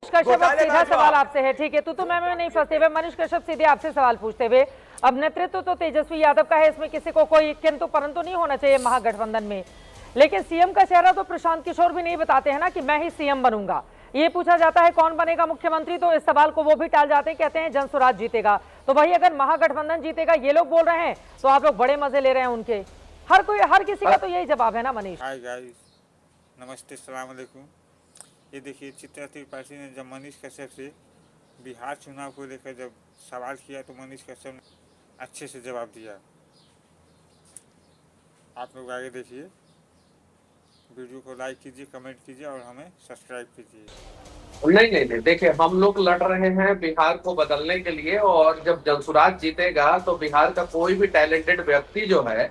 कश्यप, अब सीधा सवाल आपसे है, ठीक है, तो मैं नहीं फंसते हुए मनीष कश्यप सीधे आपसे सवाल पूछते हुए, अब नेतृत्व तो तेजस्वी यादव का है, इसमें किसी को कोई किंतु परंतु नहीं होना चाहिए महागठबंधन में, लेकिन सीएम का चेहरा तो प्रशांत किशोर भी नहीं बताते हैं ना कि मैं ही सीएम बनूंगा। ये पूछा जाता है कौन बनेगा मुख्यमंत्री, तो इस सवाल को वो भी टाल जाते हैं, कहते हैं जनसुराज जीतेगा। तो भाई अगर महागठबंधन जीतेगा ये लोग बोल रहे हैं तो आप लोग बड़े मजे ले रहे हैं उनके। हर किसी का तो यही जवाब है ना मनीष। हाय गाइस, नमस्ते, सलाम अलैकुम। ये देखिए, चित्रा त्रिपाठी ने जब मनीष कश्यप से बिहार चुनाव को लेकर जब सवाल किया तो मनीष कश्यप ने अच्छे से जवाब दिया। आप लोग आगे देखिए, वीडियो को लाइक कीजिए, कमेंट कीजिए और हमें सब्सक्राइब कीजिए। नहीं, देखिए, हम लोग लड़ रहे हैं बिहार को बदलने के लिए, और जब जनसुराज जीतेगा तो बिहार का कोई भी टैलेंटेड व्यक्ति जो है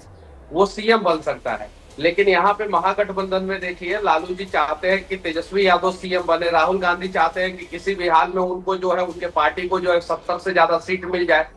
वो सीएम बन सकता है। लेकिन यहाँ पे महागठबंधन में देखिए, लालू जी चाहते हैं कि तेजस्वी यादव सीएम बने, राहुल गांधी चाहते हैं कि किसी भी हाल में उनको जो है उनके पार्टी को जो है 70 से ज्यादा सीट मिल जाए।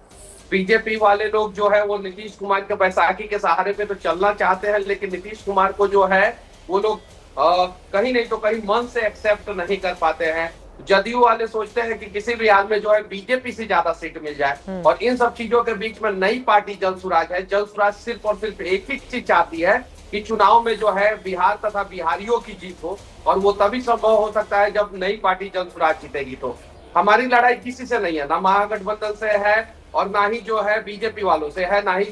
बीजेपी वाले लोग जो है वो नीतीश कुमार के बैसाखी के सहारे पे तो चलना चाहते हैं, लेकिन नीतीश कुमार को जो है वो लोग कहीं नहीं तो कहीं मन से एक्सेप्ट नहीं कर पाते हैं। जदयू वाले सोचते हैं कि किसी भी हाल में जो है बीजेपी से ज्यादा सीट मिल जाए, और इन सब चीजों के बीच में नई पार्टी जनसुराज है। जनसुराज सिर्फ और सिर्फ एक ही चीज चाहती है कि चुनाव में जो है बिहार तथा बिहारियों की जीत हो, और वो तभी संभव हो सकता है जब नई पार्टी जनसुराज जीतेगी। तो हमारी लड़ाई किसी से नहीं है, ना महागठबंधन से है और ना ही जो है बीजेपी वालों से है, ना ही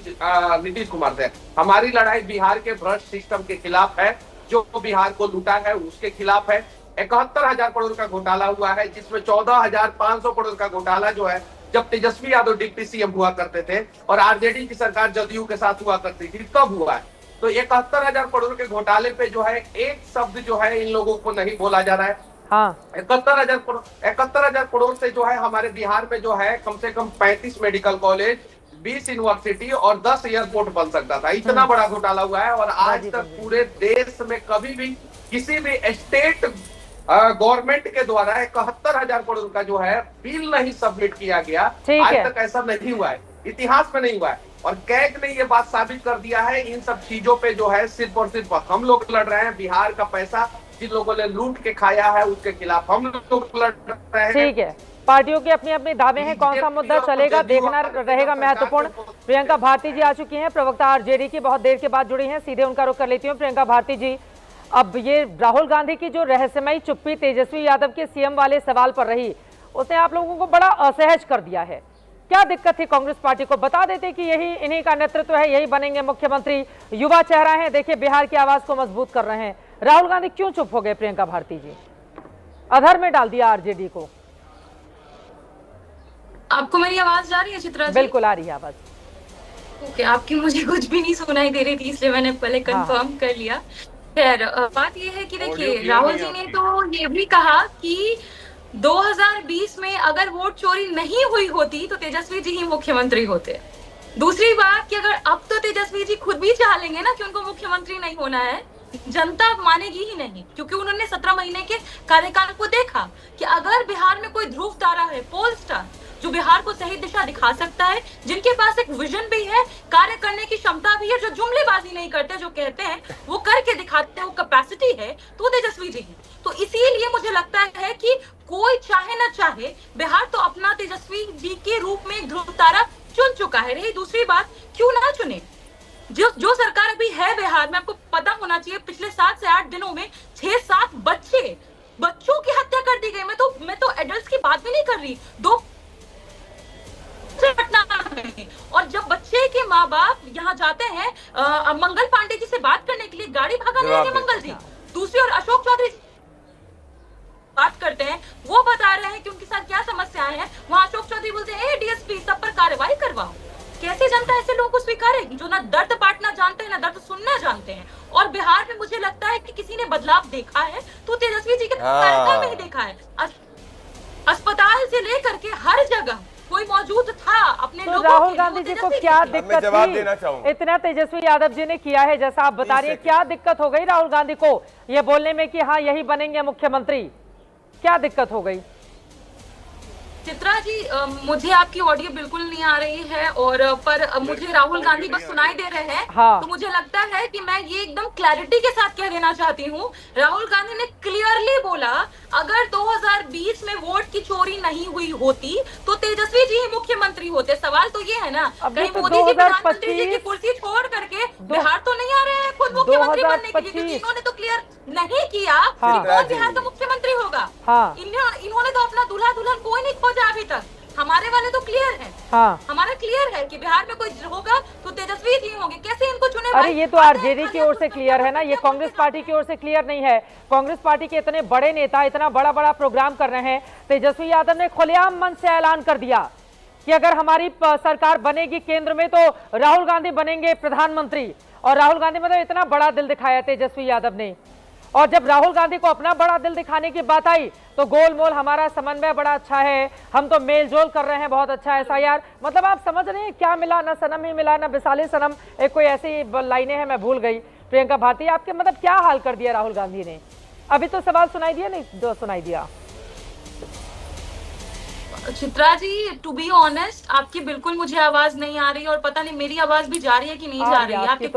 नीतीश कुमार से। हमारी लड़ाई बिहार के भ्रष्ट सिस्टम के खिलाफ है, जो बिहार को लूटा है उसके खिलाफ है। 71,000 करोड़ का घोटाला हुआ है, जिसमें 14,500 करोड़ का घोटाला जो है जब तेजस्वी यादव डिप्टी सीएम हुआ करते थे और आरजेडी की सरकार जदयू के साथ हुआ करती थी, तब हुआ है। तो 71,000 करोड़ के घोटाले पे जो है एक शब्द जो है इन लोगों को नहीं बोला जा रहा है। हाँ, 71,000 करोड़ से जो है हमारे बिहार में जो है कम से कम 35 मेडिकल कॉलेज, 20 यूनिवर्सिटी और 10 एयरपोर्ट बन सकता था। इतना बड़ा घोटाला हुआ है, और आज तक पूरे देश में कभी भी किसी भी स्टेट गवर्नमेंट के द्वारा 71,000 करोड़ का जो है बिल नहीं सबमिट किया गया। आज तक ऐसा नहीं हुआ है, इतिहास में नहीं हुआ है। और कैग ने ये बात साबित कर दिया है। इन सब चीजों पे जो है सिर्फ और सिर्फ हम लोग लड़ रहे हैं। बिहार का पैसा जिन लोगों ने लूट के खाया है उसके खिलाफ हम लोग लड़ रहे हैं। ठीक है, पार्टियों के अपने अपने दावे हैं, कौन सा मुद्दा चलेगा देखना रहेगा महत्वपूर्ण। प्रियंका भारती जी आ चुकी हैं, प्रवक्ता आरजेडी की, बहुत देर के बाद जुड़ी हैं, सीधे उनका रुख कर लेती हूँ। प्रियंका भारती जी, अब ये राहुल गांधी की जो रहस्यमयी चुप्पी तेजस्वी यादव के सीएम वाले सवाल पर रही, उसने आप लोगों को बड़ा असहज कर दिया है। क्या दिक्कत थी कांग्रेस पार्टी को? बता देते कि यही इन्हीं का नेतृत्व है, यही बनेंगे मुख्यमंत्री, युवा चेहरा है, देखिए बिहार की आवाज को मजबूत कर रहे हैं। राहुल गांधी क्यों चुप हो गए? प्रियंका भारती जी, अधर में डाल दिया आरजेडी को। आपको मेरी आवाज जा रही है चित्रा जी? बिल्कुल आ रही है आवाज। ओके, आपकी मुझे कुछ भी नहीं सुनाई दे रही थी, इसलिए मैंने पहले कंफर्म कर लिया। खैर, बात ये है कि देखिए, राहुल जी ने तो ये भी कहा कि 2020 में अगर वोट चोरी नहीं हुई होती तो तेजस्वी जी ही मुख्यमंत्री होते। दूसरी बात कि अगर अब तो तेजस्वी जी खुद भी चाह लेंगे ना कि उनको मुख्यमंत्री नहीं होना है, जनता मानेगी ही नहीं, क्योंकि उन्होंने 17 महीने के कार्यकाल को देखा कि अगर बिहार में कोई ध्रुव तारा है, पोल स्टार, जो बिहार को सही दिशा दिखा सकता है, जिनके पास एक विजन भी है, कार्य करने की क्षमता भी है, जो जुमलेबाजी नहीं करते, जो कहते हैं वो करके दिखाते हैं, वो कैपेसिटी है, तो तेजस्वी जी है। तो इसीलिए मुझे लगता है कि कोई चाहे ना चाहे बिहार तो अपना तेजस्वी जी के रूप में एक ध्रुव तारा चुन चुका है। रही दूसरी बात, क्यों ना चुने? जो सरकार अभी है बिहार में, आपको पता होना चाहिए, पिछले 7 से 8 दिनों में 6-7 बच्चों की हत्या कर दी गई। मैं तो एडल्ट्स की बात भी नहीं कर रही, 2 घटना में। और जब बच्चे के माँ बाप यहाँ जाते हैं मंगल पांडे जी से बात करने के लिए, गाड़ी भगा रहे हैं मंगल जी, दूसरी ओर अशोक चौधरी बात करते हैं, वो बता रहे हैं कि उनके साथ क्या समस्याएं हैं। वहाँ अशोक चौधरी बोलते हैं डीएसपी सब पर कार्रवाई करवाओ। कैसे जनता ऐसे लोगों को स्वीकारेगी जो ना दर्द बांटना जानते हैं, ना दर्द सुनना जानते हैं? और बिहार में मुझे लगता है कि किसी ने बदलाव देखा है तो तेजस्वी जी के कार्यकाल में ही देखा है। अस्पताल से लेकर के हर जगह कोई मौजूद था अपने तो लोगों राहुल गांधी जी को क्या दिक्कत थी? इतना तेजस्वी यादव जी ने किया है जैसा आप बता रही है, क्या दिक्कत हो गई राहुल गांधी को ये बोलने में कि हाँ यही बनेंगे मुख्यमंत्री? क्या दिक्कत हो गई? चित्रा जी, मुझे आपकी ऑडियो बिल्कुल नहीं आ रही है और पर मुझे राहुल गांधी बस सुनाई दे रहे हैं। हाँ। तो मुझे लगता है कि मैं ये एकदम क्लैरिटी के साथ कह देना चाहती हूँ, राहुल गांधी ने क्लियरली बोला अगर 2020 में वोट की चोरी नहीं हुई होती तो तेजस्वी जी ही मुख्यमंत्री होते। सवाल तो ये है ना, कहीं तो मोदी जी प्रधानमंत्री जी 2025 की कुर्सी छोड़ करके बिहार तो नहीं आ रहे हैं खुद मुख्यमंत्री बनने के लिए, क्योंकि 2025 इन्होंने तो क्लियर नहीं किया हाँ। कि कौन बिहार का मुख्यमंत्री होगा। हाँ। इन्होंने तो अपना दूल्हा दुल्हन कोई नहीं खोजा अभी तक। हमारे वाले तो क्लियर है, हाँ। हमारा क्लियर है कि बिहार में कोई होगा तो तेजस्वी जी होंगे। कैसे इनको चुने? अरे ये तो आरजेडी की ओर से क्लियर है ना, ये कांग्रेस पार्टी की ओर से क्लियर नहीं है। कांग्रेस पार्टी के इतने बड़े नेता इतना बड़ा बड़ा प्रोग्राम कर रहे हैं, तेजस्वी यादव ने खुलेआम मन से ऐलान कर दिया कि अगर हमारी सरकार बनेगी केंद्र में तो राहुल गांधी बनेंगे प्रधानमंत्री। और राहुल गांधी मतलब इतना बड़ा दिल दिखाया तेजस्वी यादव ने। और जब राहुल गांधी को अपना बड़ा दिल दिखाने की बात आई तो गोलमोल हमारा समन्वय बड़ा अच्छा है, हम तो मेलजोल कर रहे हैं, बहुत अच्छा है SIR। मतलब आप समझ रहे हैं क्या मिला, ना सनम ही मिला ना बिसाले सनम, एक कोई ऐसी लाइनें हैं मैं भूल गई। प्रियंका भारती, आपके मतलब क्या हाल कर दिया राहुल गांधी ने? अभी तो सवाल सुनाई दिया नहीं? जो सुनाई दिया। Chitra ji, to be honest आपकी बिल्कुल मुझे आवाज नहीं आ रही और पता नहीं मेरी आवाज भी जा रही है कि नहीं जा रही है। आपके